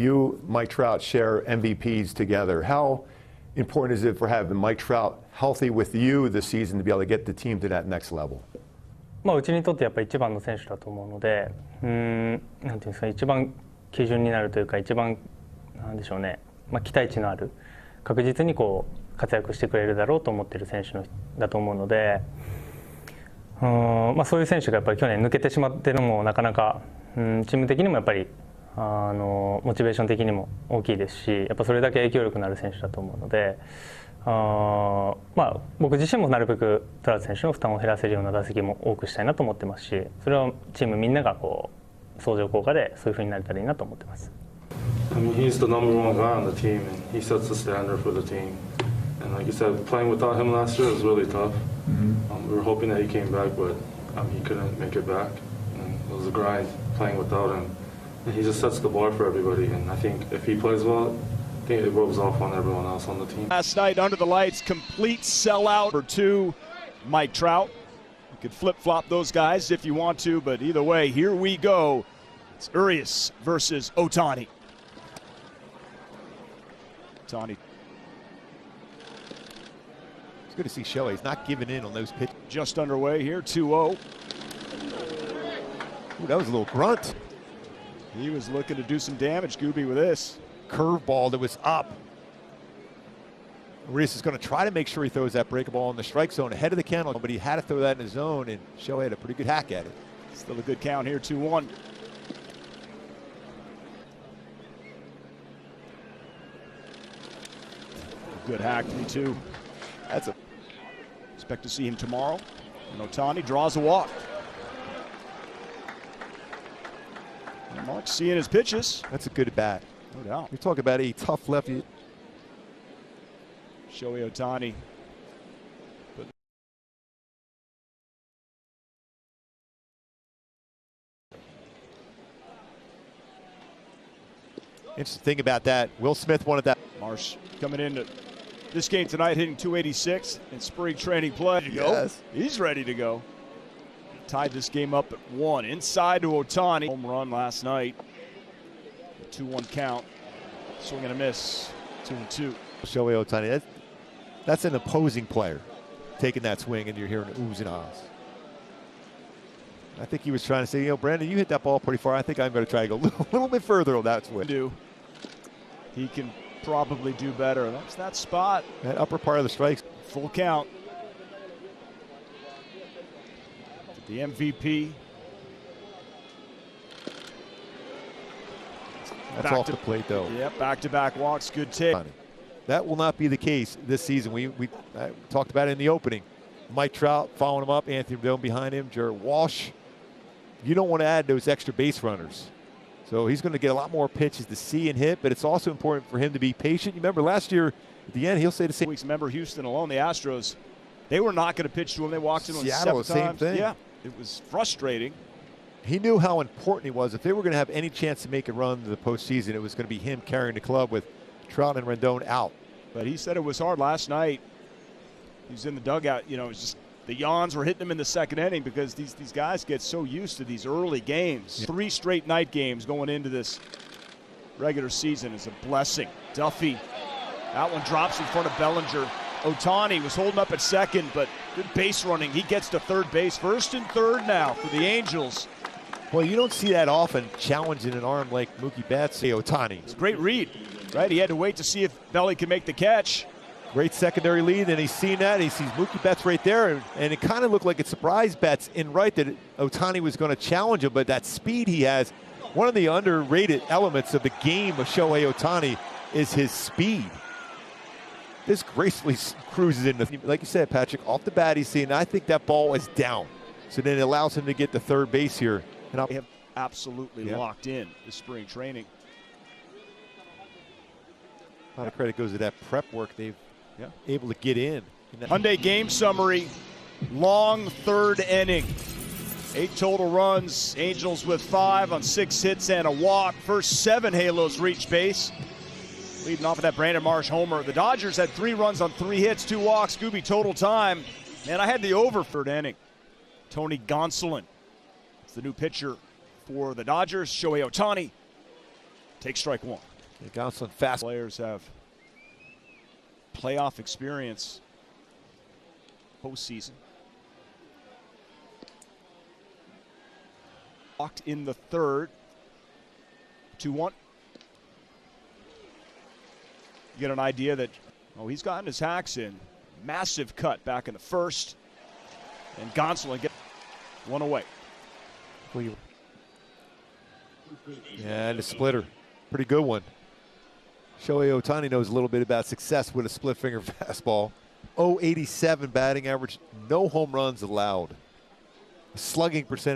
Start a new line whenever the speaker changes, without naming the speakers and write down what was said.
you, Mike Trout, share MVPs together. How important is it for having Mike Trout healthy with you this season to be able to get the team to that next level?
うちにとってやっぱり一番の選手だと思うので、なんていうんですか、一番基準になるというか、一番なんでしょうね、期待値のある、確実にこう活躍してくれるだろうと思っている選手だと思うので、そういう選手がやっぱり去年抜けてしまっているのもなかなか、チーム的にもやっぱりモチベーション的にも大きいですし、やっぱそれだけ影響力のある選手だと思うので、僕自身もなるべくトラウト選手の負担を減らせるような打席も多くしたいなと思ってますし、それはチームみんながこう相乗効果でそういう風になれたらいいなと思ってます。
I mean, he's the number one guy on the team, and he sets the standard for the team. And like you said, playing without him last year was really tough. We were hoping that he came back, but he couldn't make it back. And it was a grind playing without him. And he just sets the bar for everybody. And I think if he plays well, I think it rubs off on everyone else on the team.
Last night, under the lights, complete sellout for two, Mike Trout. You could flip-flop those guys if you want to, but either way, here we go. It's Urias versus Ohtani. Ohtani.
It's good to see Shohei. He's not giving in on those pitches.
Just underway here, 2-0.
Ooh, that was a little grunt.
He was looking to do some damage, Gooby, with this.
Curveball that was up. Urias is going to try to make sure he throws that breaking ball in the strike zone ahead of the count, but he had to throw that in the zone, and Shohei had a pretty good hack at it.
Still a good count here, 2-1. Good hack, 3-2.
That's a.
Expect to see him tomorrow. And Ohtani draws a walk. And Mark seeing his pitches.
That's a good bat.
No doubt.
You're talking about a tough lefty.
Shohei Ohtani.
Interesting thing about that, Will Smith wanted that.
Marsh coming into this game tonight, hitting 286 in spring training play.
Yes.
He's ready to go. Tied this game up at 1. Inside to Ohtani. Home run last night. 2-1 count. Swing and a miss. 2-2.
Shohei Ohtani. That's an opposing player taking that swing, and you're hearing oohs and ahs. I think he was trying to say, you know, Brandon, you hit that ball pretty far. I think I'm going to try to go a little bit further on that swing.
He can probably do better. That's that spot.
That upper part of the strikes.
Full count. The MVP.
That's off the plate, though.
Yep, back-to-back walks. Good take.
That will not be the case this season. We talked about it in the opening. Mike Trout following him up, Anthony Rendon behind him, Jared Walsh. You don't want to add those extra base runners. So he's going to get a lot more pitches to see and hit, but it's also important for him to be patient. You remember last year at the end, he'll say the same.
Remember Houston alone, the Astros, they were not going to pitch to him. They walked in on
Seattle,
7
same
times.
thing.
Yeah, it was frustrating.
He knew how important he was. If they were going to have any chance to make a run to the postseason, it was going to be him carrying the club with Trout and Rendon out.
But he said it was hard last night. He was in the dugout. You know, it was just the yawns were hitting him in the second inning because these guys get so used to these early games. Yeah. 3 straight night games going into this regular season is a blessing. Duffy, that one drops in front of Bellinger. Ohtani was holding up at second, but good base running. He gets to third base. First and third now for the Angels.
Well, you don't see that often, challenging an arm like Mookie Betts. Ohtani.
It's a great read, right? He had to wait to see if Belly could make the catch.
Great secondary lead, and he's seen that. He sees Mookie Betts right there, and it kind of looked like it surprised Betts in right that Ohtani was going to challenge him, but that speed he has, one of the underrated elements of the game of Shohei Ohtani is his speed. This gracefully cruises in, like you said, Patrick, off the bat he's seeing, I think that ball is down. So then it allows him to get to third base here.
And they have absolutely locked in the spring training.
A lot of credit goes to that prep work they've able to get in.
Hyundai game summary, long third inning. 8 total runs, Angels with 5 on 6 hits and a walk. First 7 Halos reach base. Leading off of that Brandon Marsh homer. The Dodgers had 3 runs on 3 hits, 2 walks. Scooby total time. And I had the over third inning. Tony Gonsolin. It's the new pitcher for the Dodgers. Shohei Ohtani takes strike 1.
Gonsolin fast.
Players have playoff experience postseason. Walked in the third. 2-1. You get an idea that, oh, he's gotten his hacks in. Massive cut back in the first. And Gonsolin gets one away.
Yeah, and a splitter. Pretty good one. Shohei Ohtani knows a little bit about success with a split finger fastball. 0.87 batting average, no home runs allowed. Slugging percentage.